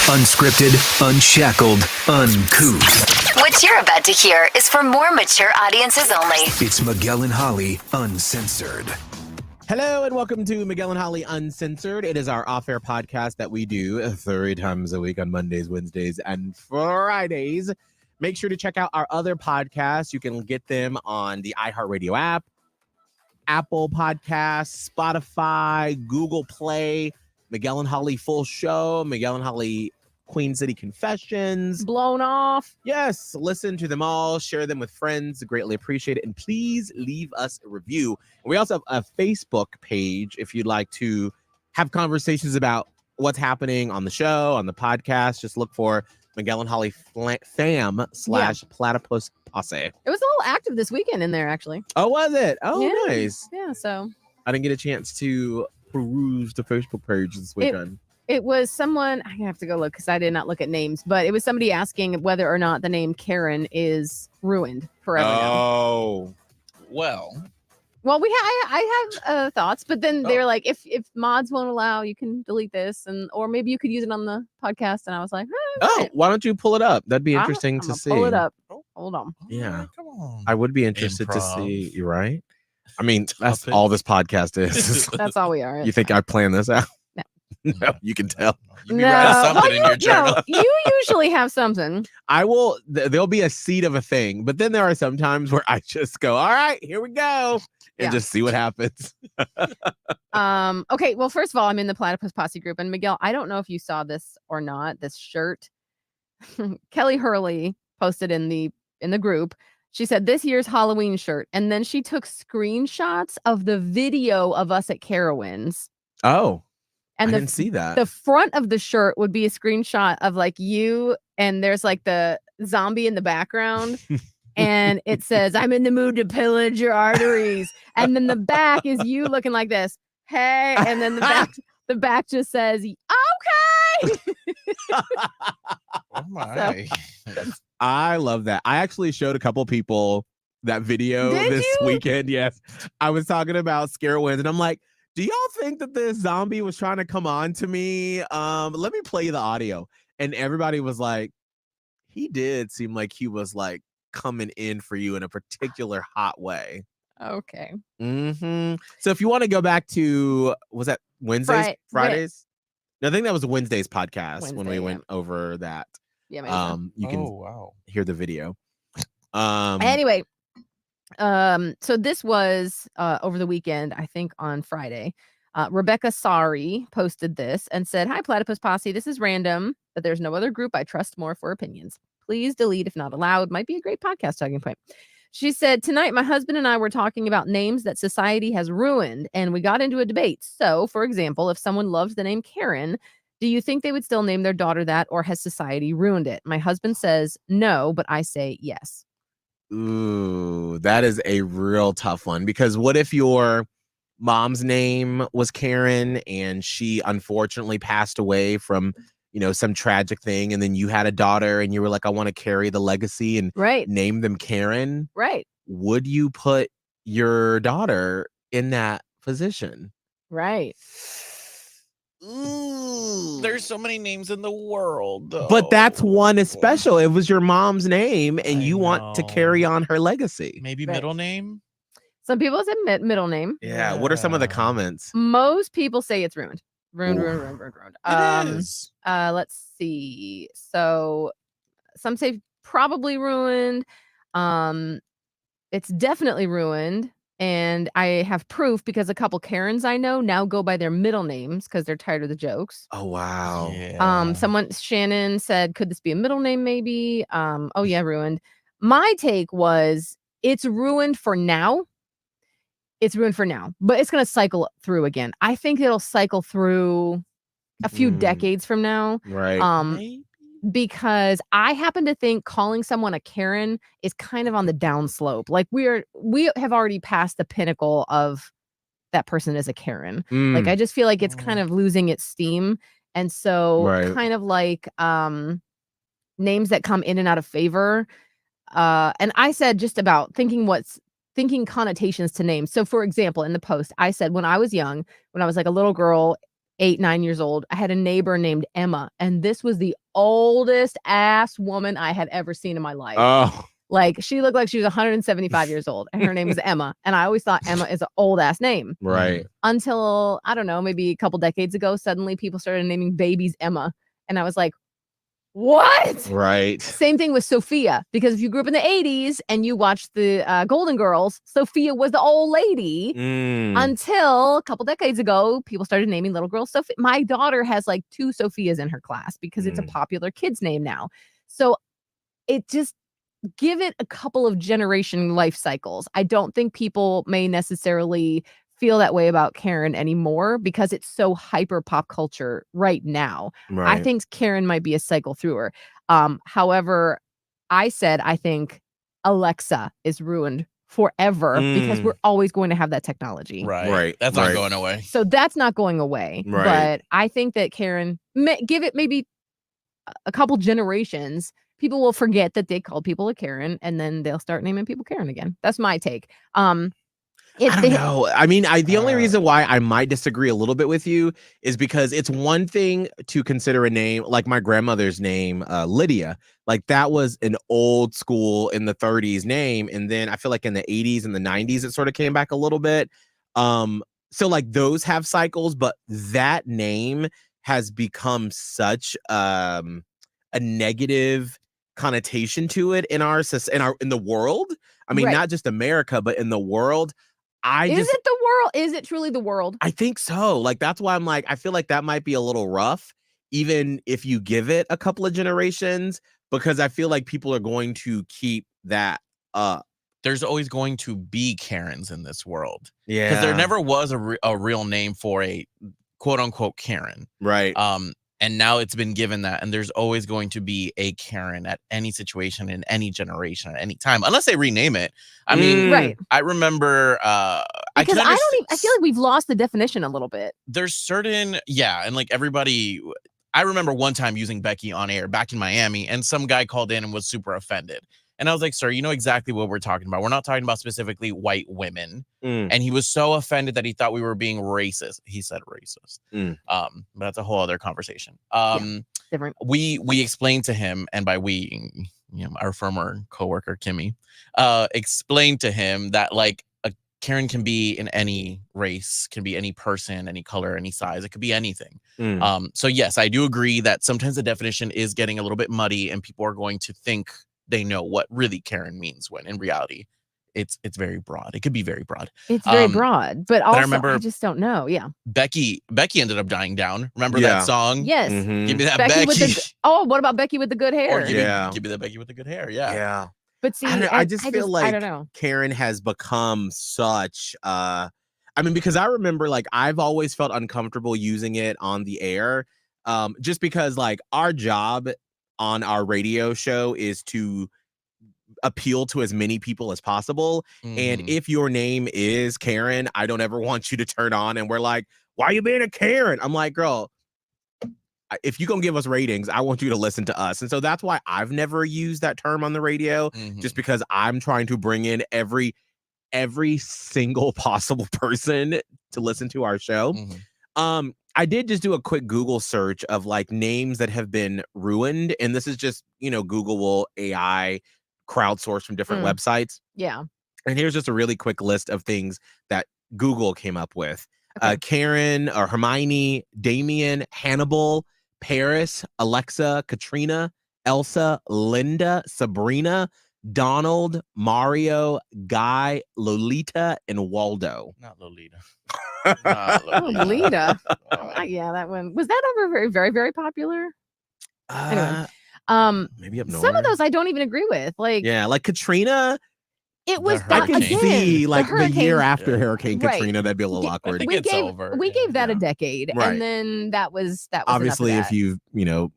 Unscripted, unshackled, uncouth. What you're about to hear is for more mature audiences only. It's Miguel and Holly Uncensored. Hello and welcome to Miguel and Holly Uncensored. It is our off-air podcast that we do 3 times a week on Mondays, Wednesdays, and Fridays. Make sure to check out our other podcasts. You can get them on the iHeartRadio app, Apple Podcasts, Spotify, Google Play, Miguel and Holly Full Show, Miguel and Holly Queen City Confessions. Blown off. Yes, listen to them all, share them with friends, greatly appreciate it, and please leave us a review. We also have a Facebook page if you'd like to have conversations about what's happening on the show, on the podcast. Just look for Miguel and Holly fam / Platypusposi. It was a little active this weekend in there, actually. Oh, was it? Oh, yeah. Nice. Yeah, so. I didn't get a chance to peruse the Facebook page this weekend. It was someone, I have to go look because I did not look at names, but it was somebody asking whether or not the name Karen is ruined forever now. Oh. Well, I have thoughts, but then they were like, if mods won't allow, you can delete this, or maybe you could use it on the podcast. And I was like, right. Why don't you pull it up? That'd be interesting to see. Pull it up. Hold on. Yeah. come on. I would be interested to see. You're right. I mean, that's Topic. all this podcast is. That's all we are. You think I planned this out? No. No, you can tell. You be writing something in your journal. No, you usually have something. I will. There'll be a seed of a thing, but then there are some times where I just go, "All right, here we go," and just see what happens. Okay. Well, first of all, I'm in the Platypusposi group, and Miguel, I don't know if you saw this or not. This shirt, Kelly Hurley posted in the group. She said this year's Halloween shirt, and then she took screenshots of the video of us at Carowinds. Oh. And I didn't see that. The front of the shirt would be a screenshot of like you, and there's like the zombie in the background, and it says, "I'm in the mood to pillage your arteries." And then the back is you looking like this, "Hey," and then the back just says, "Okay." Oh my. I love that. I actually showed a couple people that video this weekend. Yes, I was talking about Scarewinds, and I'm like, do y'all think that this zombie was trying to come on to me? Let me play the audio. And everybody was like, he did seem like he was like coming in for you in a particular hot way. Okay. Mm-hmm. So if you want to go back to, was that Wednesdays, Fridays? No, I think that was Wednesday's podcast when we went over that. Yeah. You can hear the video. Anyway. So this was over the weekend, I think on Friday. Rebecca Sari posted this and said, "Hi, Platypusposi. This is random, but there's no other group I trust more for opinions. Please delete if not allowed. Might be a great podcast talking point." She said, "Tonight, my husband and I were talking about names that society has ruined, and we got into a debate. So, for example, if someone loved the name Karen, do you think they would still name their daughter that, or has society ruined it? My husband says no, but I say yes." Ooh, that is a real tough one, because what if your mom's name was Karen and she unfortunately passed away from, some tragic thing, and then you had a daughter and you were like, I want to carry the legacy and name them Karen. Right. Would you put your daughter in that position? Right. Ooh, there's so many names in the world, though. But that's one is special. It was your mom's name, and you want to carry on her legacy. Maybe middle name. Some people said middle name. Yeah. What are some of the comments? Most people say it's ruined. Ruined. It is. Let's see. So some say probably ruined. It's definitely ruined. And I have proof because a couple Karens I know now go by their middle names because they're tired of the jokes. Oh, wow. Yeah. Shannon said, could this be a middle name maybe? Oh, yeah, ruined. My take was it's ruined for now. It's ruined for now, but it's going to cycle through again. I think it'll cycle through a few decades from now. Right. Because I happen to think calling someone a Karen is kind of on the downslope. Like we have already passed the pinnacle of that person is a Karen. Like I just feel like it's kind of losing its steam. And so kind of like names that come in and out of favor. And I said just about thinking connotations to names. So for example, in the post, I said when I was young, when I was like a little girl, 8, 9 years old. I had a neighbor named Emma, and this was the oldest ass woman I had ever seen in my life. Oh, Like, she looked like she was 175 years old, and her name was Emma. And I always thought Emma is an old ass name. right. Until, I don't know, maybe a couple decades ago, suddenly people started naming babies Emma. And I was like, what? Right. Same thing with Sophia, because if you grew up in the 80s and you watched the Golden Girls, Sophia was the old lady. Until a couple decades ago, people started naming little girls Sophia. My daughter has like 2 Sophias in her class because it's a popular kid's name now. So it just, give it a couple of generation life cycles. I don't think people may necessarily feel that way about Karen anymore because it's so hyper pop culture right now. Right. I think Karen might be a cycle through her. However, I think Alexa is ruined forever because we're always going to have that technology. Right. That's not going away. So that's not going away. Right. But I think that Karen, give it maybe a couple generations, people will forget that they called people a Karen, and then they'll start naming people Karen again. That's my take. I don't know. I mean, the only reason why I might disagree a little bit with you is because it's one thing to consider a name like my grandmother's name, Lydia. Like that was an old school in the 30s name. And then I feel like in the 80s and the 90s, it sort of came back a little bit. So like those have cycles, but that name has become such a negative connotation to it in the world. I mean, not just America, but in the world. Is it the world? Is it truly the world? I think so. Like, that's why I'm like, I feel like that might be a little rough, even if you give it a couple of generations, because I feel like people are going to keep that up. There's always going to be Karens in this world. Yeah. Because there never was a real name for a quote unquote Karen. Right. And now it's been given that, and there's always going to be a Karen at any situation in any generation at any time, unless they rename it. I mean, right. I remember because I feel like we've lost the definition a little bit. There's certain, and like everybody, I remember one time using Becky on air back in Miami, and some guy called in and was super offended. And I was like, sir, you know exactly what we're talking about. We're not talking about specifically white women. And he was so offended that he thought we were being racist. He said racist. But that's a whole other conversation. Different. We explained to him, and by we, our former coworker, Kimmy, explained to him that like a Karen can be in any race, can be any person, any color, any size. It could be anything. So yes, I do agree that sometimes the definition is getting a little bit muddy, and people are going to think they know what really Karen means, when in reality it's very broad. It could be very broad. It's very broad, but also I just don't know. Yeah. Becky ended up dying down. Remember that song? Yes. Give me that Becky. What about Becky with the good hair? Or give me that Becky with the good hair. Yeah. Yeah. But see, I just feel like I don't know. Karen has become such I mean, because I remember like I've always felt uncomfortable using it on the air. Just because like our job on our radio show is to appeal to as many people as possible. And if your name is Karen, I don't ever want you to turn on and we're like, why are you being a Karen? I'm like, girl, if you're going to give us ratings, I want you to listen to us. And so that's why I've never used that term on the radio, just because I'm trying to bring in every single possible person to listen to our show. I did just do a quick Google search of like names that have been ruined. And this is just, Google will AI crowdsource from different websites. Yeah. And here's just a really quick list of things that Google came up with. Okay. Karen or Hermione, Damien, Hannibal, Paris, Alexa, Katrina, Elsa, Linda, Sabrina, Donald, Mario, Guy, Lolita, and Waldo. Not Lolita. Lolita. Yeah, that one. Was that ever very, very, very popular? Anyway, maybe up north. Some of those I don't even agree with. Like, yeah, like Katrina. It was I can see like the year after Yeah. Hurricane Katrina, that'd be a little awkward. think it's over. We gave that a decade, Right. and then that was Obviously, enough of if that. you've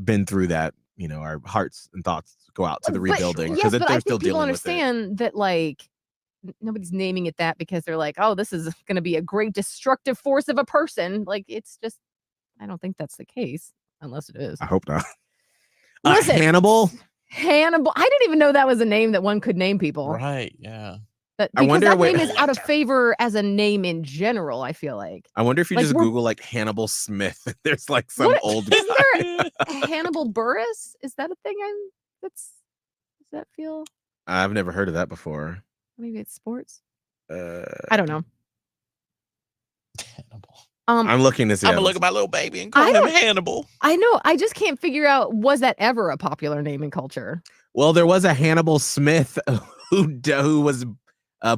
been through that, our hearts and thoughts go out to the rebuilding, Yes, but they're I still think people dealing with it. understand that like nobody's naming it that because they're like, oh, this is going to be a great destructive force of a person. Like, it's just, I don't think that's the case, unless it is. I hope not. Listen, Hannibal. I didn't even know that was a name that one could name people. Right. Yeah. Because wonder that what- name is out of favor as a name in general, I feel like. I wonder if you Like, just we're- Google like Hannibal Smith. There's like some What- old Is guy. there Hannibal Buress? Is that a thing? Does that feel? I've never heard of that before. Maybe it's sports. Uh, I don't know. Hannibal. I'm looking to see. I'm how gonna look this- at my little baby and call I him don't- Hannibal. I know. I just can't figure out, was that ever a popular name in culture? Well, there was a Hannibal Smith who was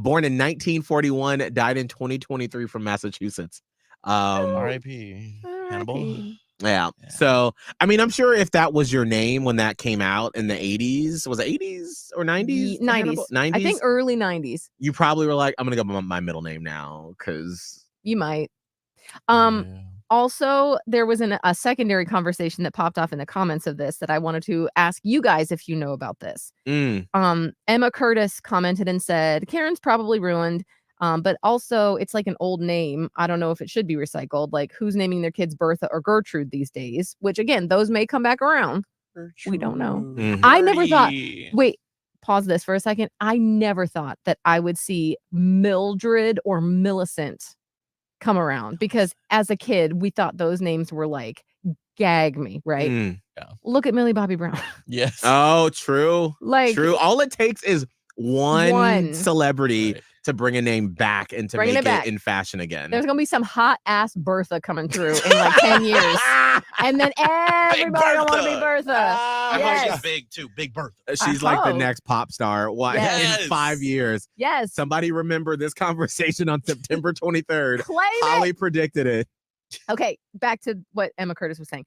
born in 1941, died in 2023 from Massachusetts. R.I.P. Hannibal. R.I.P. Yeah. Yeah. So, I mean, I'm sure if that was your name when that came out in the 80s, was it 80s or 90s? 90s. 90s. I think early 90s. You probably were like, I'm going to go with my middle name now because. You might. Yeah. Also, there was a secondary conversation that popped off in the comments of this that I wanted to ask you guys if you know about this. Emma Curtis commented and said, Karen's probably ruined, but also it's like an old name. I don't know if it should be recycled. Like, who's naming their kids Bertha or Gertrude these days? Which, again, those may come back around. We don't know. Mhm. I never thought- Gertie. Wait, pause this for a second. I never thought that I would see Mildred or Millicent come around, because as a kid, we thought those names were like, gag me, right? Mm. Look at Millie Bobby Brown. Yes. Oh, true. Like, True. All it takes is one One. celebrity Right. to bring a name back and to Bringing make it back. in fashion again. there's gonna be some hot ass Bertha coming through in like 10 years. And then everybody gonna want to be Bertha. I hope Yes. she's big too. Big Bertha. She's like the hope. next pop star. Why Yes. in 5 years? Yes. Somebody remember this conversation on September 23rd. Claim Holly it. predicted it. Okay, back to what Emma Curtis was saying.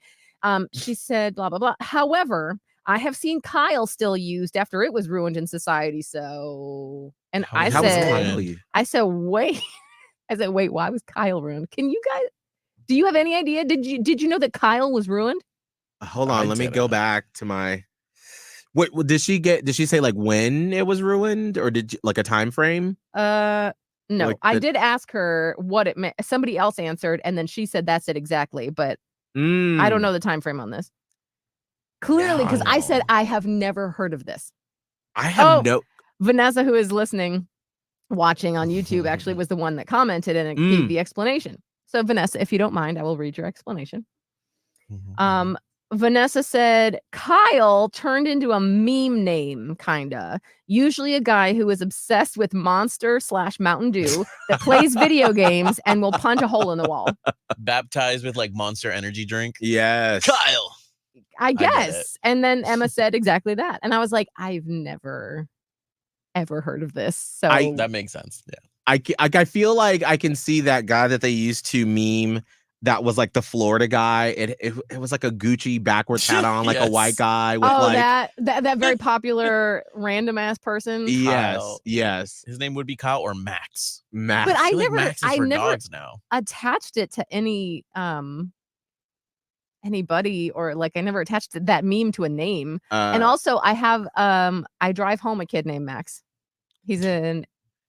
She said, blah, blah, blah. However, I have seen Kyle still used after it was ruined in society. So, and How I was How was said, Kylie? I said, wait. I said, wait, why was Kyle ruined? Can you guys, do you have any idea? Did you know that Kyle was ruined? Hold on, I let me didn't. go back to my. What did she get? Did she say like when it was ruined, or did you, like a time frame? No, Like I the- did ask her what it meant. Somebody else answered, and then she said that's it exactly. But I Mm. don't know the time frame on this. Clearly, because I said I have never heard of this. I have Oh. no. Vanessa, who is listening, watching on YouTube, actually was the one that commented and it gave Mm. the explanation. So, Vanessa, if you don't mind, I will read your explanation. Mm-hmm. Vanessa said Kyle turned into a meme name, kinda. Usually a guy who is obsessed with Monster/Mountain Dew that plays video games and will punch a hole in the wall. Baptized with like Monster Energy drink. Yes. Kyle. I get it. guess. And then Emma said exactly that. And I was like, I've never ever heard of this. So That makes sense. Yeah. I feel like I can see that guy that they used to meme. That was like the Florida guy. It was like a Gucci backwards hat on, like a Yes. white guy with oh, like that very popular random ass person. yes, Kyle. yes, His name would be Kyle or Max. Max. But I feel like never- Max is I for never- dogs now. Attached it to anybody, or like I never attached that meme to a name. And also I have I drive home a kid named Max. He's an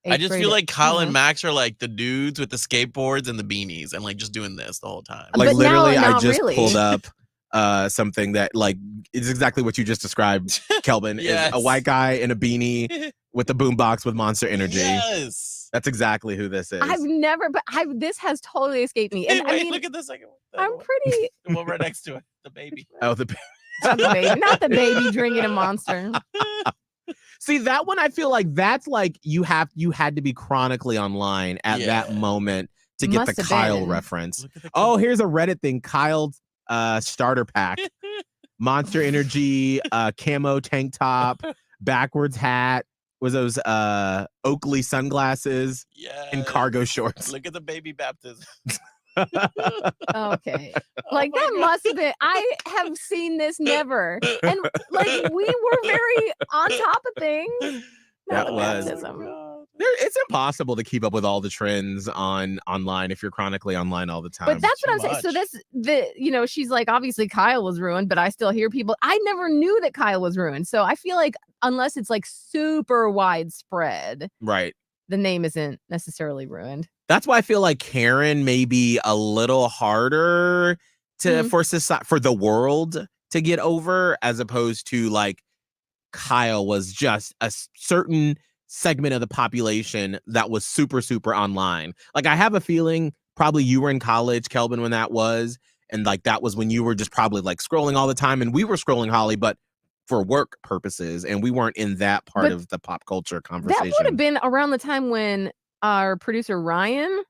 I just feel like Kyle and Mhm. Max are like the dudes with the skateboards and the beanies and like just doing this the whole time. like But now literally, I not just really. pulled up something that like is exactly what you just described, Kelvin. Is a Yes. white guy in a beanie with a boombox with Monster Energy. Yes. That's exactly who this is. I've never, but this has totally escaped me. And Hey, wait, I mean, look at the second one. The I'm one- pretty the one right next to it. The baby. Oh, the not the baby, not the baby drinking a Monster. see that one. I feel like that's like you had to be chronically online at that Yeah. moment to get Must the have Kyle been. reference. Look at the Oh, kid. here's a Reddit thing. Kyle's starter pack. Monster Energy, camo tank top, backwards hat, was those Oakley sunglasses and cargo Yes. shorts. Look at the baby baptism. Okay. Oh Like my that God. must have been, I have seen this never. And like we were very on top of things. That Not the was. baptism. It's impossible to keep up with all the trends online if you're chronically online all the time. But that's what I'm too saying. So much. she's like, obviously Kyle was ruined, but I still hear people. I never knew that Kyle was ruined. So I feel like unless it's like super widespread, right. the name isn't necessarily ruined. That's why I feel like Karen may be a little harder to Mhm. for society, for the world to get over, as opposed to like Kyle was just a certain segment of the population that was super, super online. Like, I have a feeling probably you were in college, Kelvin, when that was. And like, that was when you were just probably like scrolling all the time. And we were scrolling, Holly, but for work purposes. And we weren't in that part of the pop culture conversation. That would have been around the time when our producer Ryan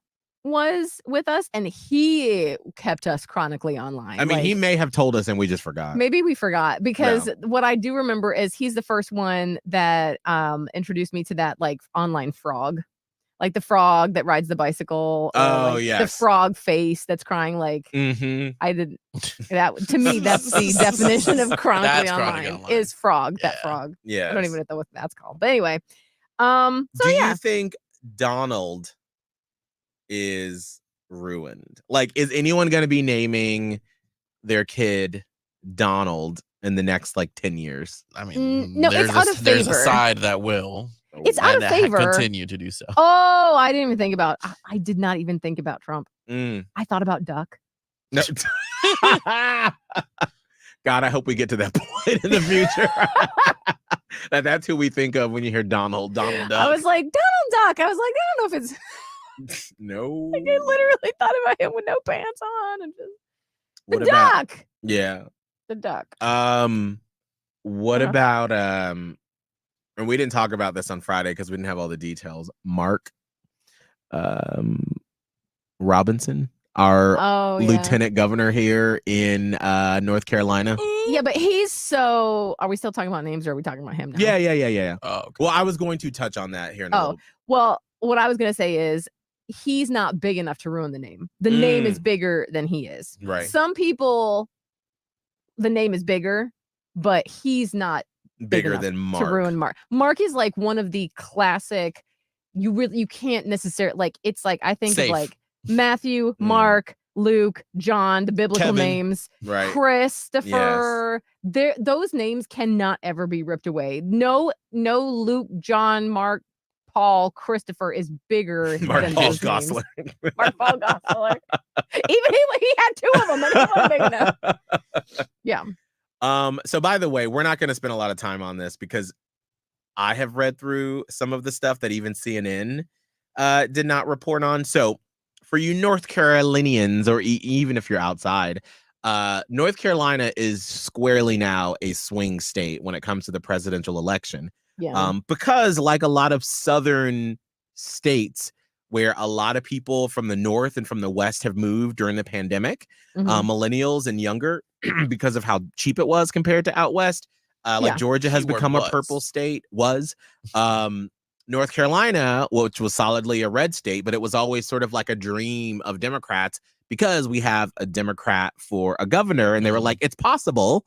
was with us, and he kept us chronically online. I mean, he may have told us and we just forgot. Maybe we forgot, because what I do remember is he's the first one that introduced me to that like online frog. Like the frog that rides the bicycle. Oh, like yes. The frog face that's crying like, I didn't. That to me, that's the definition of chronically online is frog. Yeah. That frog. Yeah. I don't even know what that's called. But anyway, so do you think Donald is ruined? Like, is anyone going to be naming their kid Donald in the next like 10 years? I mean, no, it's out of favor. There's a side that will. It's out of favor. Continue to do so. Oh, I didn't even think about. I did not even think about Trump. I thought about Duck. No. God, I hope we get to that point in the future. That's who we think of when you hear Donald Duck. I was like, Donald Duck. I was like, I don't know if it's. No. Like, I literally thought about him with no pants on and just what the about, duck. Yeah. The duck. What about and we didn't talk about this on Friday because we didn't have all the details. Mark Robinson, our lieutenant governor here in North Carolina. Yeah, but he's so. Are we still talking about names, or are we talking about him now? Yeah. Oh, okay. Well, I was going to touch on that here in a little. Well, what I was going to say is he's not big enough to ruin the name. The name is bigger than he is. Right. Some people, the name is bigger, but he's not bigger than Mark. To ruin Mark. Mark is like one of the classic. You can't necessarily like. It's like I think of like Matthew, Mark, Luke, John, the biblical Kevin, names, right? Christopher. Yes. Those names cannot ever be ripped away. No, Luke, John, Mark, Paul, Christopher is bigger Mark than Paul those Gosselaar. names. Mark Paul Gosselaar. Even he had two of them, and he wasn't big enough. Yeah. So by the way, we're not going to spend a lot of time on this because I have read through some of the stuff that even CNN did not report on. So for you North Carolinians, or even if you're outside, North Carolina is squarely now a swing state when it comes to the presidential election. Yeah. Because like a lot of southern states where a lot of people from the north and from the west have moved during the pandemic, millennials and younger, because of how cheap it was compared to out west. Georgia has become a purple state. North Carolina, which was solidly a red state, but it was always sort of like a dream of Democrats because we have a Democrat for a governor, and they were like, it's possible.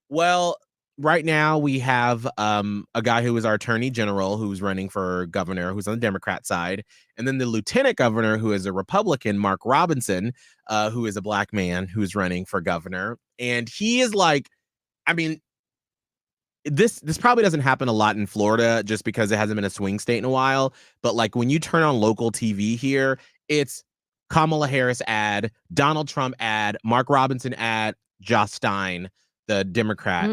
Well, right now we have a guy who is our attorney general who's running for governor, who's on the Democrat side, and then the lieutenant governor, who is a Republican, Mark Robinson, who is a black man who's running for governor. And he is like, I mean, this probably doesn't happen a lot in Florida just because it hasn't been a swing state in a while. But like when you turn on local TV here, it's Kamala Harris ad, Donald Trump ad, Mark Robinson ad, Josh Stein, the Democrat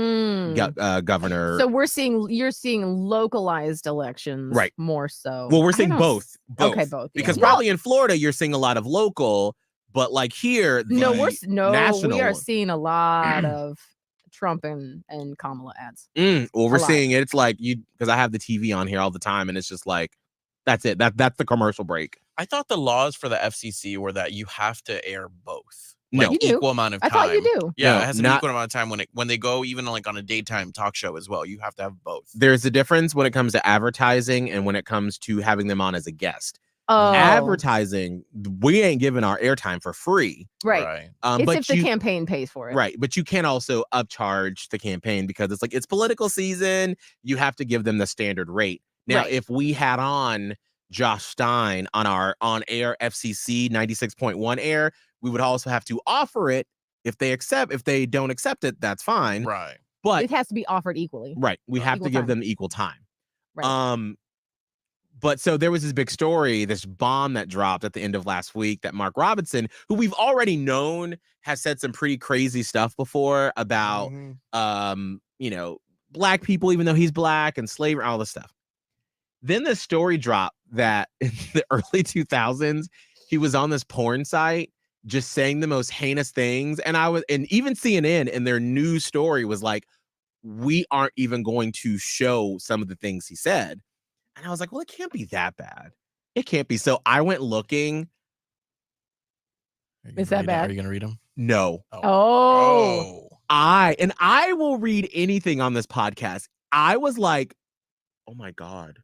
governor. So you're seeing localized elections, right? More so. Well, we're seeing both. Okay, both. Because probably in Florida you're seeing a lot of local, but like here, we are seeing a lot of Trump and Kamala ads. Well, we're seeing it. It's like because I have the TV on here all the time, and it's just like that's it. That's the commercial break. I thought the laws for the FCC were that you have to air both. No, equal amount of time. I thought you do. Yeah, it has an equal amount of time when they go even like on a daytime talk show as well. You have to have both. There's a difference when it comes to advertising and when it comes to having them on as a guest. Oh. Advertising, we ain't giving our airtime for free. Right. It's but if the campaign pays for it. Right. But you can also upcharge the campaign because it's like it's political season. You have to give them the standard rate. Now, if we had on Josh Stein on our on-air FCC 96.1 air, we would also have to offer it. If they don't accept it, that's fine. Right. But it has to be offered equally. Right. We have to give them equal time. Right. But so there was this big story, this bomb that dropped at the end of last week that Mark Robinson, who we've already known has said some pretty crazy stuff before about, black people, even though he's black, and slavery, all this stuff. Then the story dropped that in the early 2000s, he was on this porn site just saying the most heinous things. And even CNN in their news story was like, we aren't even going to show some of the things he said. And I was like, well, it can't be that bad. It can't be. So I went looking. Is that bad? Are you going to read them? No. Oh. I will read anything on this podcast. I was like, oh my God.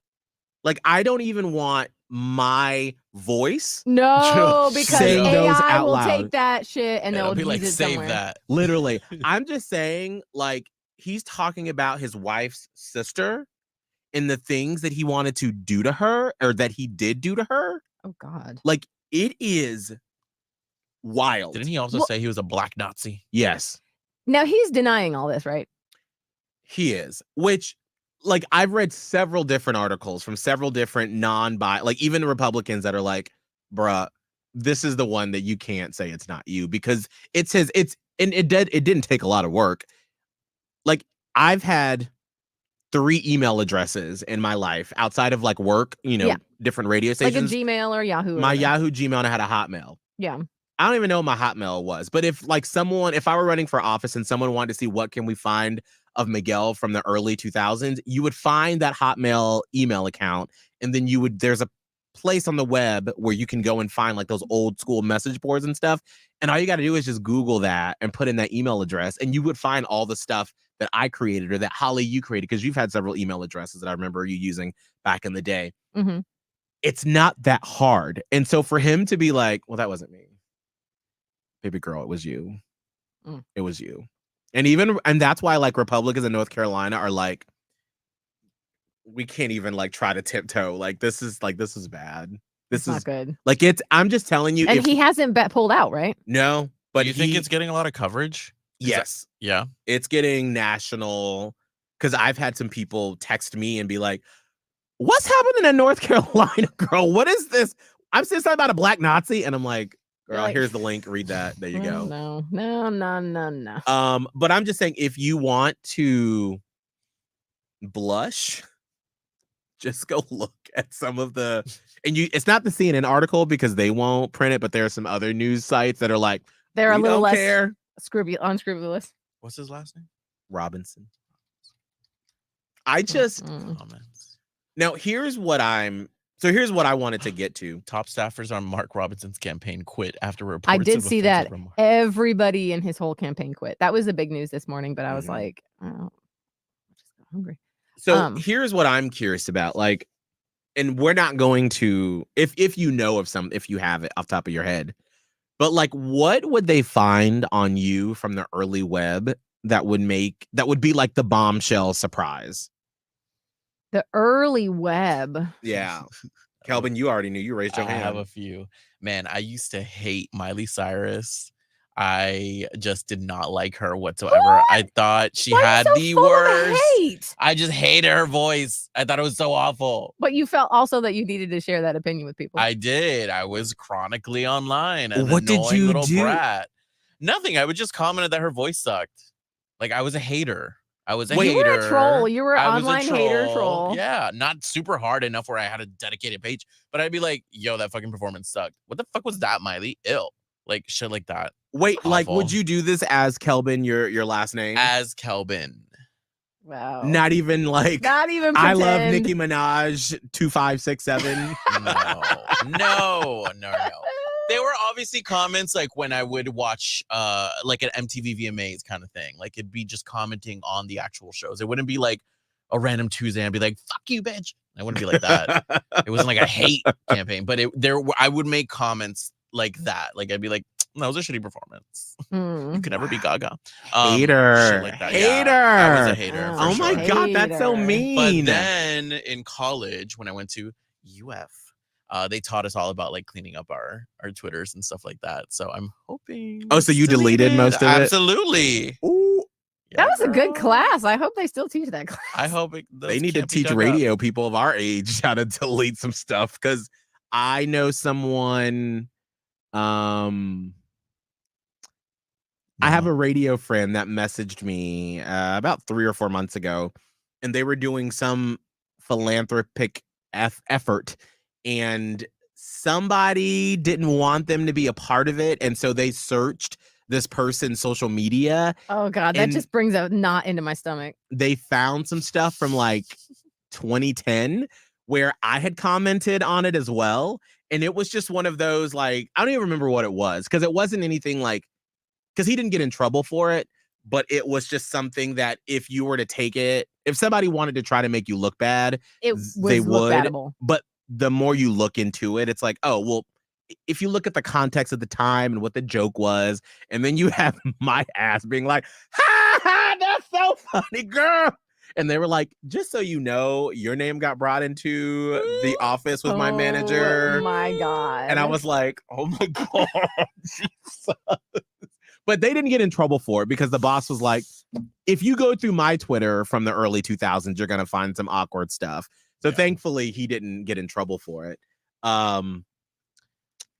Like, I don't even want my voice. No, because saying those AI out will loud. take that shit and they'll be use like, it save somewhere. that. Literally. I'm just saying, like, he's talking about his wife's sister and the things that he wanted to do to her or that he did do to her. Oh God. Like, it is wild. Didn't he also say he was a black Nazi? Yes. Now he's denying all this, right? He is, which, like, I've read several different articles from several different like even Republicans that are like, bruh, this is the one that you can't say it's not you because and it didn't take a lot of work. Like, I've had 3 email addresses in my life outside of like work, different radio stations. Like a Gmail or Yahoo. My Yahoo, Gmail, and I had a Hotmail. Yeah. I don't even know what my Hotmail was, but if I were running for office and someone wanted to see what can we find of Miguel from the early 2000s, you would find that Hotmail email account. And then there's a place on the web where you can go and find like those old school message boards and stuff. And all you got to do is just Google that and put in that email address. And you would find all the stuff that I created or that Holly, you created, because you've had several email addresses that I remember you using back in the day. Mm-hmm. It's not that hard. And so for him to be like, well, that wasn't me. Baby girl, it was you. It was you. And that's why like Republicans in North Carolina are like, we can't even like try to tiptoe. Like this is bad. This is not good. Like I'm just telling you. And he hasn't pulled out, right? No, but do you think it's getting a lot of coverage? Yes. Yeah. It's getting national, because I've had some people text me and be like, what's happening in North Carolina, girl? What is this? I'm saying something about a black Nazi. And I'm like, girl, here's the link. Read that. There you go. No. But I'm just saying, if you want to blush, just go look at some of the, and it's not the CNN article because they won't print it, but there are some other news sites that are like, they're a little less care. Unscrupulous. What's his last name? Robinson. I just now here's what I wanted to get to. Top staffers on Mark Robinson's campaign quit after reports. I did see that everybody in his whole campaign quit. That was the big news this morning, but I was like, oh, I'm just hungry. So here's what I'm curious about. Like, and we're not going to, if you know of some, if you have it off the top of your head, but like, what would they find on you from the early web that would be like the bombshell surprise? The early web. Yeah. Kelvin, you already knew. You raised your hand. I have a few. Man, I used to hate Miley Cyrus. I just did not like her whatsoever. What? I thought she had the worst. I just hated her voice. I thought it was so awful. But you felt also that you needed to share that opinion with people. I did. I was chronically online. What did you do? Brat. Nothing. I would just comment that her voice sucked. Like, I was a hater. You were a troll. You were an online hater troll. Yeah, not super hard enough where I had a dedicated page, but I'd be like, yo, that fucking performance sucked. What the fuck was that, Miley? Ill. Like, shit like that. Wait, awful. Like, would you do this as Kelvin, your last name? As Kelvin. Wow. Not even pretend. I love Nicki Minaj 2567. No. There were obviously comments like when I would watch like an MTV VMAs kind of thing. Like, it'd be just commenting on the actual shows. It wouldn't be like a random Tuesday and I'd be like, fuck you, bitch. I wouldn't be like that. It wasn't like a hate campaign, but I would make comments like that. Like, I'd be like, that was a shitty performance. You could never be Gaga. Hater. Like that. Hater. Yeah, I was a hater. Oh my God, that's so mean. But then in college, when I went to UF, they taught us all about like cleaning up our Twitters and stuff like that. So I'm hoping. Oh, so you deleted most of it? Absolutely. Ooh. Yeah, that was a good class. I hope they still teach that class. I hope they need to teach radio people of our age how to delete some stuff, because I know someone. I have a radio friend that messaged me about 3 or 4 months ago, and they were doing some philanthropic effort, and somebody didn't want them to be a part of it, and so they searched this person's social media. Oh God, that and just brings a knot into my stomach. They found some stuff from like 2010 where I had commented on it as well. And it was just one of those, like, I don't even remember what it was, because it wasn't anything like, because he didn't get in trouble for it, but it was just something that if you were to take it, if somebody wanted to try to make you look bad, they would. But the more you look into it, it's like, oh, well, if you look at the context of the time and what the joke was, and then you have my ass being like, ha ha, that's so funny, girl. And they were like, just so you know, your name got brought into the office with my manager. Oh my God. And I was like, oh my God, Jesus. But they didn't get in trouble for it because the boss was like, if you go through my Twitter from the early 2000s, you're going to find some awkward stuff. So thankfully, he didn't get in trouble for it.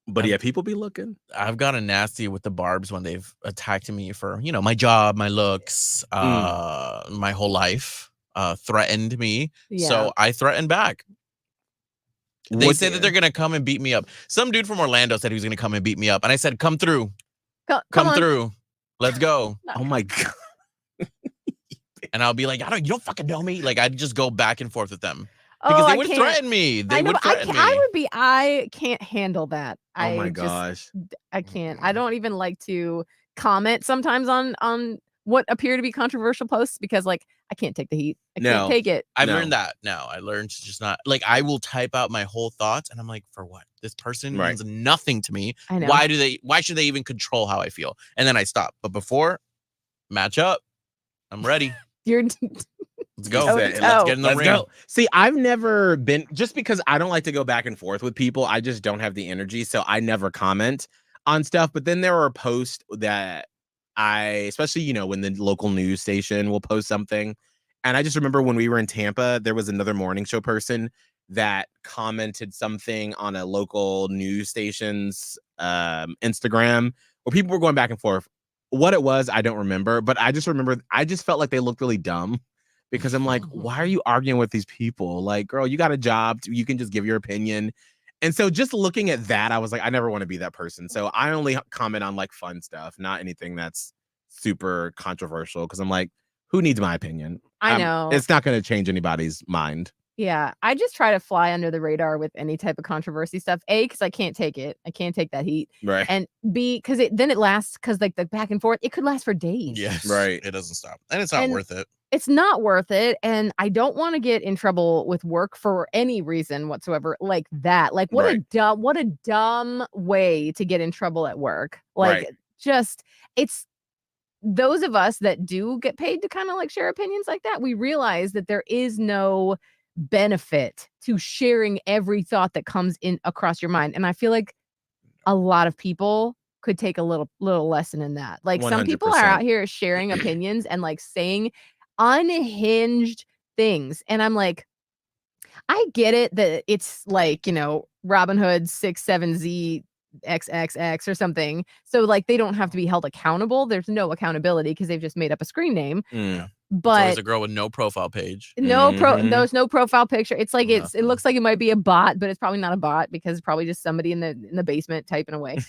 But yeah, people be looking. I've gotten nasty with the barbs when they've attacked me for, my job, my looks, my whole life, threatened me. Yeah. So I threatened back. They said that they're going to come and beat me up. Some dude from Orlando said he was going to come and beat me up. And I said, come through. Come through. Let's go. Oh my God. And I'll be like, you don't fucking know me. Like, I'd just go back and forth with them. Because they would threaten me. I can't handle that. Oh my gosh. I can't. I don't even like to comment sometimes on what appear to be controversial posts because like I can't take the heat. I can't take it. I've learned that now. I learned to just not like I will type out my whole thoughts and I'm like, for what? This person means nothing to me. I know. Why should they even control how I feel? And then I stop. But before, match up. I'm ready. Let's go. Let's get in the ring. Go. See, I've never been, just because I don't like to go back and forth with people, I just don't have the energy. So I never comment on stuff. But then there are posts that especially, when the local news station will post something. And I just remember when we were in Tampa, there was another morning show person that commented something on a local news station's Instagram where people were going back and forth. What it was, I don't remember. But I just remember, I just felt like they looked really dumb. Because I'm like, why are you arguing with these people? Like, girl, you got a job. You can just give your opinion. And so just looking at that, I was like, I never want to be that person. So I only comment on like fun stuff, not anything that's super controversial. Because I'm like, who needs my opinion? I know. It's not going to change anybody's mind. Yeah, I just try to fly under the radar with any type of controversy stuff. A, because I can't take it. I can't take that heat. Right. And B, because then it lasts, because like the back and forth, it could last for days. Yes. Right. It doesn't stop. And it's not worth it. It's not worth it. And I don't want to get in trouble with work for any reason whatsoever like that. Like what a dumb way to get in trouble at work. Like it's those of us that do get paid to kind of like share opinions like that. We realize that there is no benefit to sharing every thought that comes in across your mind. And I feel like a lot of people could take a little lesson in that. Like 100%. Some people are out here sharing opinions and like saying unhinged things. And I'm like, I get it that it's like, Robin Hood 67Z XXX or something. So like they don't have to be held accountable. There's no accountability because they've just made up a screen name. But there's a girl with no profile page. There's no profile picture. It's like it looks like it might be a bot, but it's probably not a bot because it's probably just somebody in the basement typing away.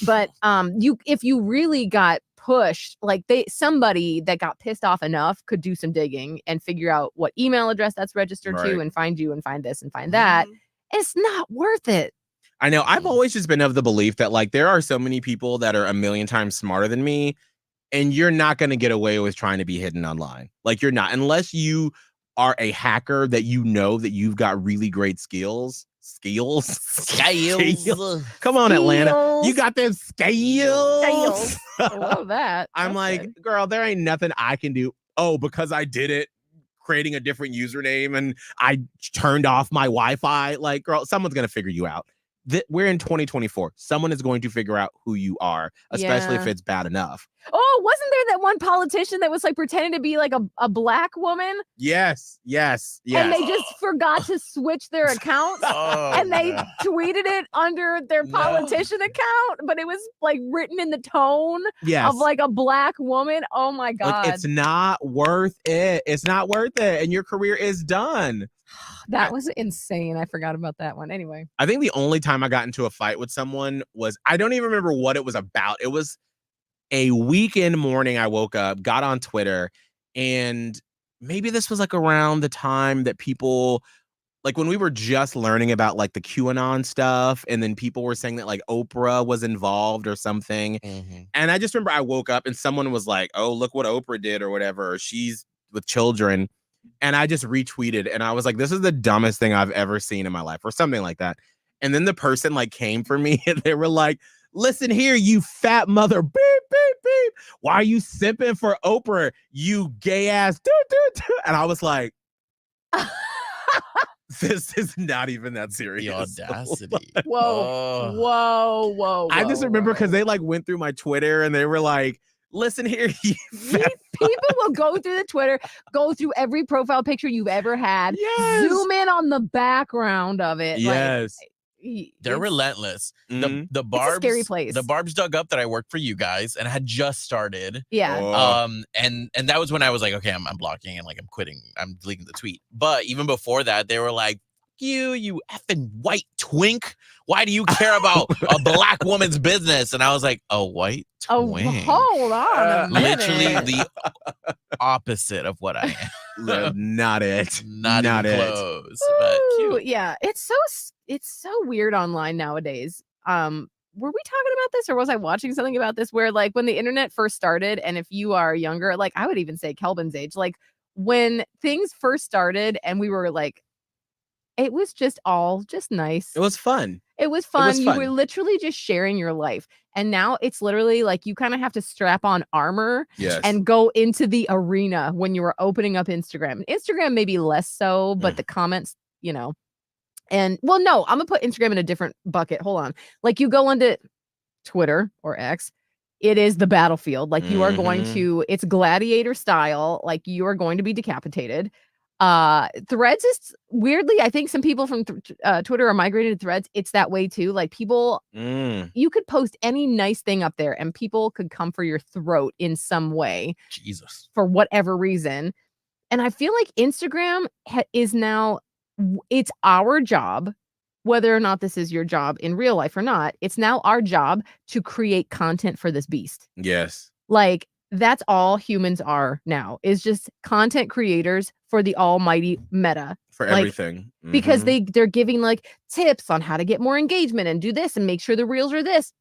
But if you really got pushed, like somebody that got pissed off enough could do some digging and figure out what email address that's registered to and find you and find this and find that. It's not worth it. I know. I've always just been of the belief that like there are so many people that are a million times smarter than me, and you're not going to get away with trying to be hidden online. Like you're not, unless you are a hacker that that you've got really great skills. Come on, Atlanta. You got them skills. I love that. I'm like, good. Girl, there ain't nothing I can do. Oh, because I did it, creating a different username and I turned off my Wi-Fi. Like, girl, someone's going to figure you out. We're in 2024. Someone is going to figure out who you are, especially if it's bad enough. Oh, wasn't there that one politician that was like pretending to be like a black woman? Yes. And they just forgot to switch their accounts. Oh, And they no. tweeted it under their No. politician account, but it was like written in the tone yes. of like a black woman. Oh my God. Like, it's not worth it. It's not worth it. And your career is done. That was insane. I forgot about that one. Anyway. I think the only time I got into a fight with someone was, I don't even remember what it was about. It was a weekend morning. I woke up, got on Twitter, and maybe this was like around the time that people, like when we were just learning about like the QAnon stuff, and then people were saying that like Oprah was involved or something. Mm-hmm. And I just remember I woke up and someone was like, oh, look what Oprah did or whatever, or she's with children. And I just retweeted and I was like, this is the dumbest thing I've ever seen in my life, or something like that. And then the person like came for me and they were like, listen here, you fat mother, beep, beep, beep. Why are you simping for Oprah, you gay ass? And I was like, this is not even that serious. The audacity. Whoa. I just remember because they like went through my Twitter and they were like, listen here, you fat People will go through the Twitter, go through every profile picture you've ever had, Yes. zoom in on the background of it. Yes. Like, They're relentless. Mhm. The Barbs, it's a scary place. The Barbs dug up that I worked for you guys and I had just started. Yeah. Oh. And that was when I was like, okay, I'm blocking and like I'm quitting. I'm deleting the tweet. But even before that, they were like, you effing white twink. Why do you care about a black woman's business? And I was like, a white twink. Hold on a minute. Literally the opposite of what I am. Not it. Not even it. close. But Ooh, cute. yeah, it's so weird online nowadays. Were we talking about this, or was I watching something about this where like when the internet first started, and if you are younger, like I would even say Kelvin's age, like when things first started and we were like, it was just nice. It was fun. It was fun. was You fun. were literally just sharing your life. And now it's literally like you kind of have to strap on armor Yes. and go into the arena when you are opening up Instagram. Instagram maybe less so, but the comments, you know. And well, no, I'm gonna put Instagram in a different bucket. Hold on. Like you go into Twitter or X, it is the battlefield. Like you are going to, it's gladiator style, like you are going to be decapitated. Threads is weirdly, I think some people from Twitter are migrating to Threads. It's that way too. Like people, you could post any nice thing up there and people could come for your throat in some way. Jesus. For whatever reason. And I feel like Instagram is now, it's our job, whether or not this is your job in real life or not, it's now our job to create content for this beast. Yes. Like that's all humans are now, is just content creators for the almighty meta. For like, everything. Because they're giving like tips on how to get more engagement and do this and make sure the reels are this.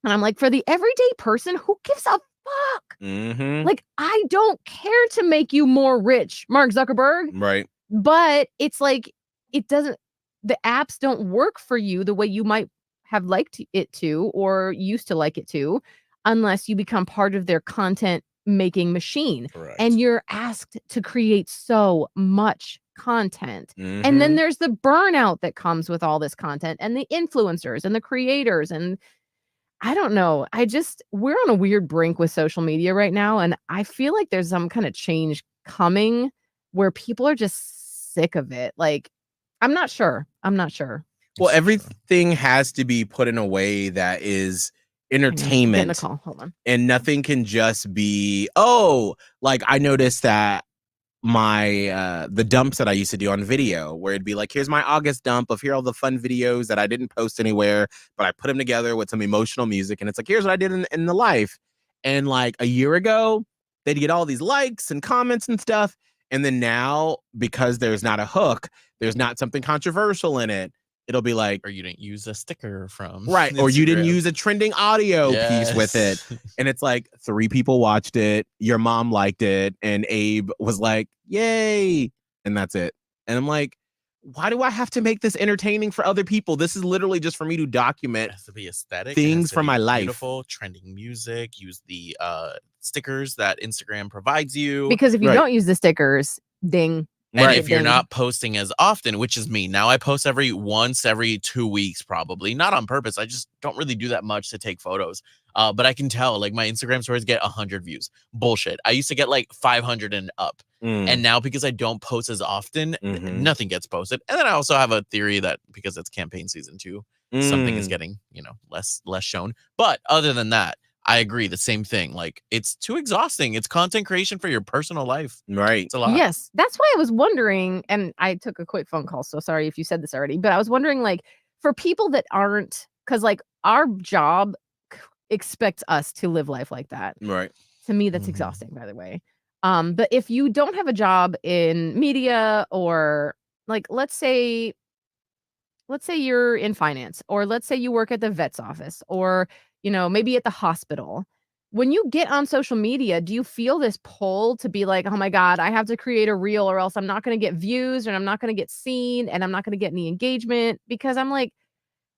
And I'm like, for the everyday person, who gives a fuck? Like, I don't care to make you more rich, Mark Zuckerberg. Right. But it's like, it doesn't, the apps don't work for you the way you might have liked it to or used to like it to, unless you become part of their content making machine. Right. And you're asked to create so much content. And then there's the burnout that comes with all this content and the influencers and the creators. And I don't know. We're on a weird brink with social media right now. And I feel like there's some kind of change coming where people are just sick of it. Like, I'm not sure. Well, everything has to be put in a way that is entertainment. Hold on. And nothing can just be, like I noticed that my the dumps that I used to do on video, where it'd be like, here's my August dump of here are all the fun videos that I didn't post anywhere, but I put them together with some emotional music, and it's like, here's what I did in the life. And like a year ago, they'd get all these likes and comments and stuff. And then now, because there's not a hook, there's not something controversial in it, it'll be like, or you didn't use a sticker from right, or you didn't Instagram. use a trending audio piece with it. And it's like 3 people watched it, your mom liked it, and Abe was like, yay, and that's it. And I'm like, why do I have to make this entertaining for other people? This is literally just for me to document It has to be aesthetic, things from my life. Beautiful, trending music, use the stickers that Instagram provides you. Because if you don't use the stickers, ding. And if you're not posting as often, which is me, now I post once every 2 weeks, probably not on purpose. I just don't really do that much to take photos. But I can tell, like, my Instagram stories get 100 views. Bullshit. I used to get like 500 and up. And now because I don't post as often, nothing gets posted. And then I also have a theory that because it's campaign season 2, something is getting, less shown. But other than that, I agree. The same thing. Like, it's too exhausting. It's content creation for your personal life. Right. It's a lot. Yes. That's why I was wondering, and I took a quick phone call, so sorry if you said this already, but I was wondering, like, for people that aren't, because like our job expects us to live life like that. Right. To me, that's exhausting, by the way. But if you don't have a job in media, or like, let's say you're in finance, or let's say you work at the vet's office, or, maybe at the hospital, when you get on social media, do you feel this pull to be like, oh my God, I have to create a reel or else I'm not going to get views and I'm not going to get seen and I'm not going to get any engagement? Because I'm like,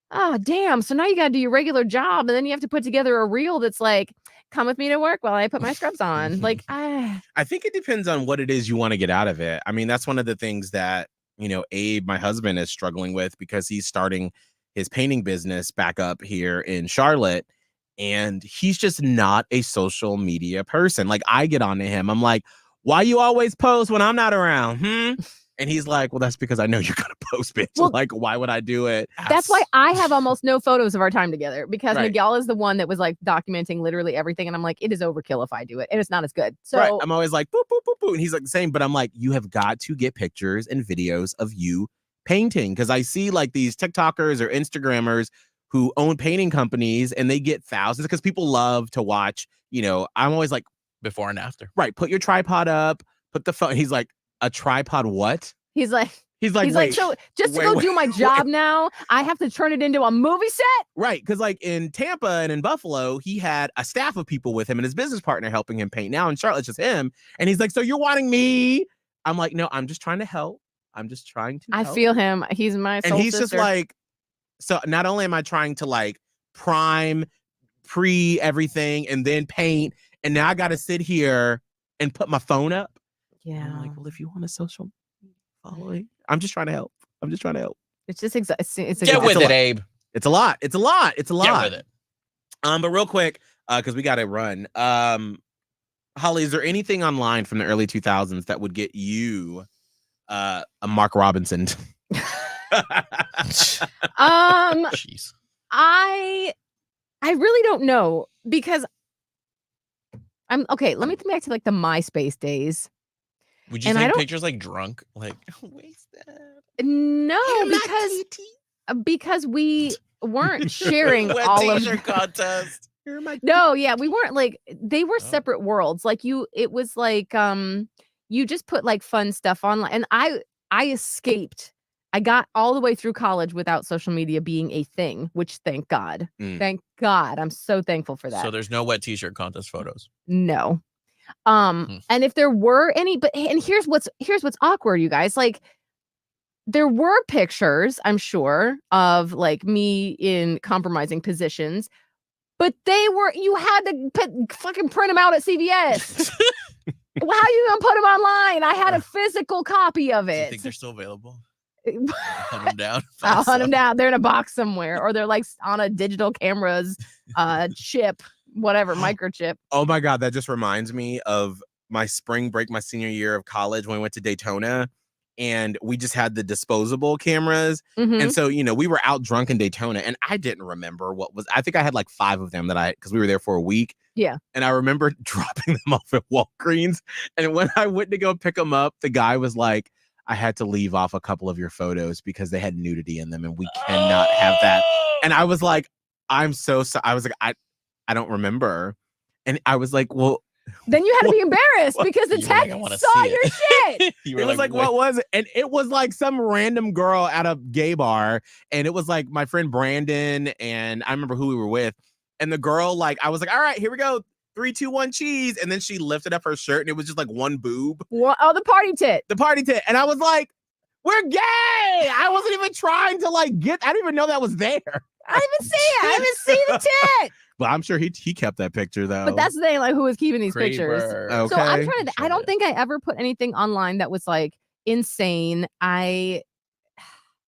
oh, damn. So now you got to do your regular job. And then you have to put together a reel that's like, come with me to work while I put my scrubs on. Like, I think it depends on what it is you want to get out of it. I mean, that's one of the things that, Abe, my husband, is struggling with because he's starting his painting business back up here in Charlotte. And he's just not a social media person. Like, I get on to him. I'm like, why you always post when I'm not around? And he's like, well, that's because I know you're going to post, bitch. Well, like, why would I do it? That's why I have almost no photos of our time together, because Right. Miguel is the one that was like documenting literally everything. And I'm like, it is overkill if I do it. And it's not as good. So Right. I'm always like, boop, boop, boop, boop. And he's like the same. But I'm like, you have got to get pictures and videos of you painting. Because I see like these TikTokers or Instagrammers who own painting companies and they get thousands because people love to watch, I'm always like, Before and after. right, put your tripod up, put the phone. He's like, a tripod what? he's like, Wait, so just to wait, go wait, do my job now, I have to turn it into a movie set. right. Because like in Tampa and in Buffalo, he had a staff of people with him and his business partner helping him paint. Now in Charlotte, it's just him. And he's like, so you're wanting me? I'm like, no, I'm just trying to help. I feel him. He's my soul And he's sister. just like, so not only am I trying to like prime, pre everything and then paint, and now I got to sit here and put my phone up. Yeah. I'm like, well, if you want a social following, I'm just trying to help. It's just it's Get with it, Abe. It's a lot. Get with it. But real quick, because we got to run. Holly, is there anything online from the early 2000s that would get you a Mark Robinson? Jeez. I really don't know, because I'm okay. Let me think back to like the MySpace days. Would you And I take don't- pictures like drunk? Like, wasted. No, because we weren't sharing Wet all of t-shirt contest. No, yeah, we weren't like, they were separate worlds. Like it was like you just put like fun stuff online, and I escaped. I got all the way through college without social media being a thing, which thank God. Thank God. I'm so thankful for that. So there's no wet t-shirt contest photos. No. And if there were any, and here's what's awkward, you guys. Like, there were pictures, I'm sure, of like me in compromising positions, but you had to fucking print them out at CVS. Well, how are you gonna put them online? I had a physical copy of Do you it. think they're still available? Hunt them down. I'll hunt them down. They're in a box somewhere, or they're like on a digital camera's chip, whatever, microchip. Oh my God, that just reminds me of my spring break, my senior year of college, when we went to Daytona, and we just had the disposable cameras. Mhm. And so, we were out drunk in Daytona, and I didn't remember I think I had like 5 of them because we were there for a week. Yeah. And I remember dropping them off at Walgreens. And when I went to go pick them up, the guy was like, I had to leave off a couple of your photos because they had nudity in them and we cannot have that. And I was like, I'm so sorry. I was like, I don't remember. And I was like, well, then you had to be embarrassed because the You were like, tech I wanna saw see your it. shit. You it were was like, "Wait." what was it? And it was like some random girl at a gay bar. And it was like my friend Brandon. And I remember who we were with. And the girl, like, I was like, all right, here we go. 3, 2, 1, cheese. And then she lifted up her shirt and it was just like one boob. What? Oh, the party tit. The party tit. And I was like, we're gay. I wasn't even trying to like I didn't even know that was there. I didn't even see it. I didn't see the tit. But I'm sure he kept that picture though. But that's the thing, like, who was keeping these pictures? Creeper. So I'm Okay. trying to. I don't think I ever put anything online that was like insane. I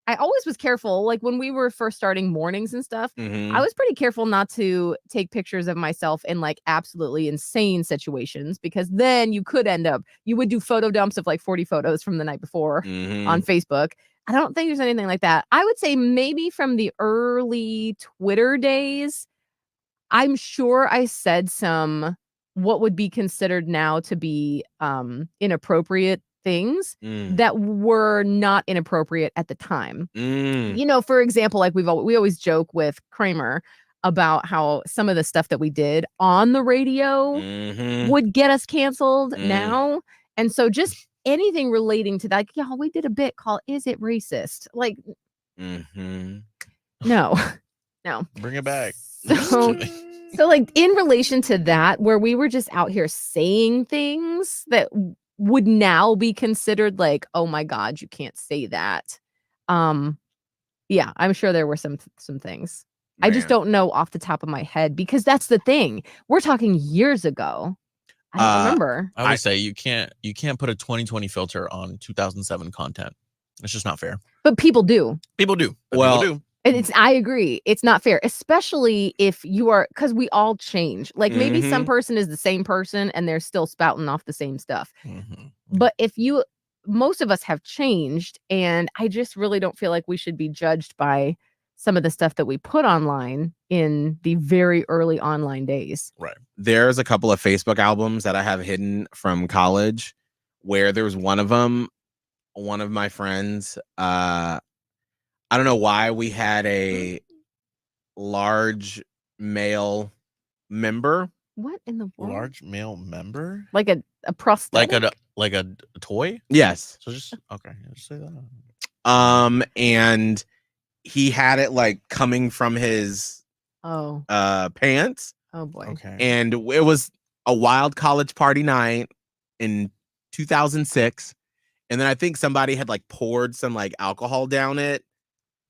I always was careful. Like when we were first starting mornings and stuff, Mhm. I was pretty careful not to take pictures of myself in like absolutely insane situations because then you could end up, you would do photo dumps of like 40 photos from the night before Mhm. on Facebook. I don't think there's anything like that. I would say maybe from the early Twitter days, I'm sure I said some what would be considered now to be inappropriate things Mm. that were not inappropriate at the time. Mm. You know, for example, like we always joke with Kramer about how some of the stuff that we did on the radio Mhm. would get us canceled Mm. now. And so just anything relating to that, like, y'all, we did a bit called Is It Racist? Like, Mhm. no, no. Bring it back. Just So, kidding. so like in relation to that, where we were just out here saying things that would now be considered like, oh my God, you can't say that. Yeah, I'm sure there were some things. I just Man. don't know off the top of my head because that's the thing. We're talking years ago. I don't remember. I would say you can't put a 2020 filter on 2007 content. It's just not fair. But people do. People do. Well, People do. And I agree. It's not fair, especially if you are, because we all change. Like maybe some Mhm. person is the same person and they're still spouting off the same stuff. Mhm. But most of us have changed, and I just really don't feel like we should be judged by some of the stuff that we put online in the very early online days. Right. There's a couple of Facebook albums that I have hidden from college where there was one of them, one of my friends, I don't know why we had a large male member. What in the world? Large male member? Like a prosthetic? Like a toy? Yes. So just okay, just say that. And he had it like coming from his Oh pants. boy. Okay. And it was a wild college party night in 2006. And then I think somebody had like poured some like alcohol down it.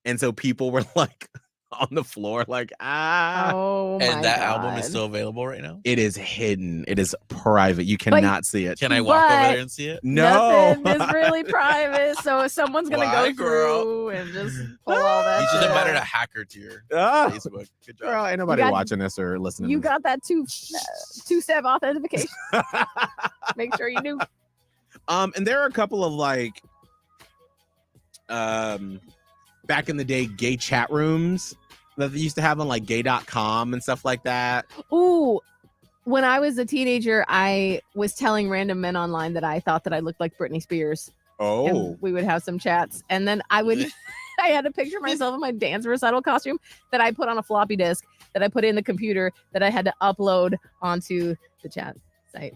And so people were like on the floor, like, Oh my and that album God. is still available right now? It is hidden. It is private. You cannot see it. Can I walk over But- there and see it? No. Nothing is really private. So if someone's gonna Why, go girl? through and just pull all that You just shit invited a out. hacker to your Ah, Facebook. Good job. girl, ain't nobody You got- watching this or listening. You to got that two-step authentication. this. Make sure you do. And there are a couple of like back in the day gay chat rooms that they used to have on like gay.com and stuff like that. Ooh, when I was a teenager, I was telling random men online that I thought that I looked like Britney Spears. Oh. And we would have some chats. And then I had a picture of myself in my dance recital costume that I put on a floppy disk that I put in the computer that I had to upload onto the chat site.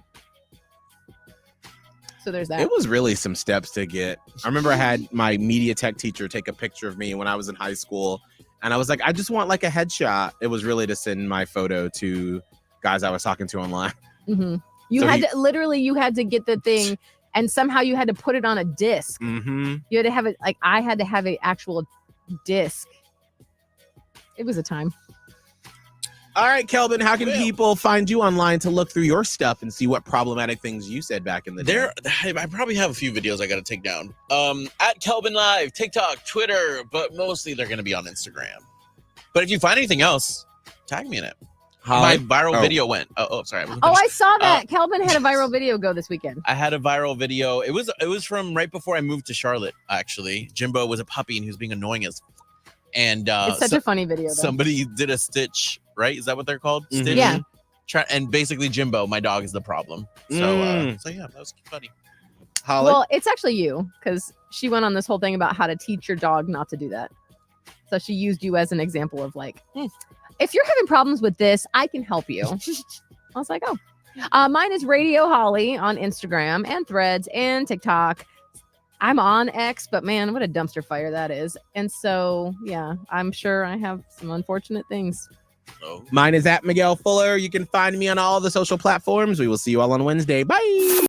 So there's that. It was really some steps to get. I remember I had my media tech teacher take a picture of me when I was in high school. And I was like, I just want like a headshot. It was really to send my photo to guys I was talking to online. Mm-hmm. You So had to get the thing, and somehow you had to put it on a disc. Mm-hmm. You had to have it, like I had to have an actual disc. It was a time. All right, Kelvin, how can Well. people find you online to look through your stuff and see what problematic things you said back in the day? I probably have a few videos I got to take down. At Kelvin Live, TikTok, Twitter, but mostly they're going to be on Instagram. But if you find anything else, tag me in it. Holly? My viral Oh. video went. Sorry. Oh, I saw that. Kelvin had a viral video go this weekend. I had a viral video. It was from right before I moved to Charlotte. Actually, Jimbo was a puppy and he was being annoying as. And It's such a funny video, though. somebody did a stitch. Right? Is that what they're called? Mhm. Stitch? Yeah. And basically Jimbo, my dog, is the problem. So, so yeah, that was funny. Holly? Well, it's actually you, because she went on this whole thing about how to teach your dog not to do that. So she used you as an example of like, if you're having problems with this, I can help you. I was like, oh. Mine is Radio Holly on Instagram and Threads and TikTok. I'm on X, but man, what a dumpster fire that is. And so, yeah, I'm sure I have some unfortunate things. So. Mine is at Miguel Fuller. You can find me on all the social platforms. We will see you all on Wednesday. Bye.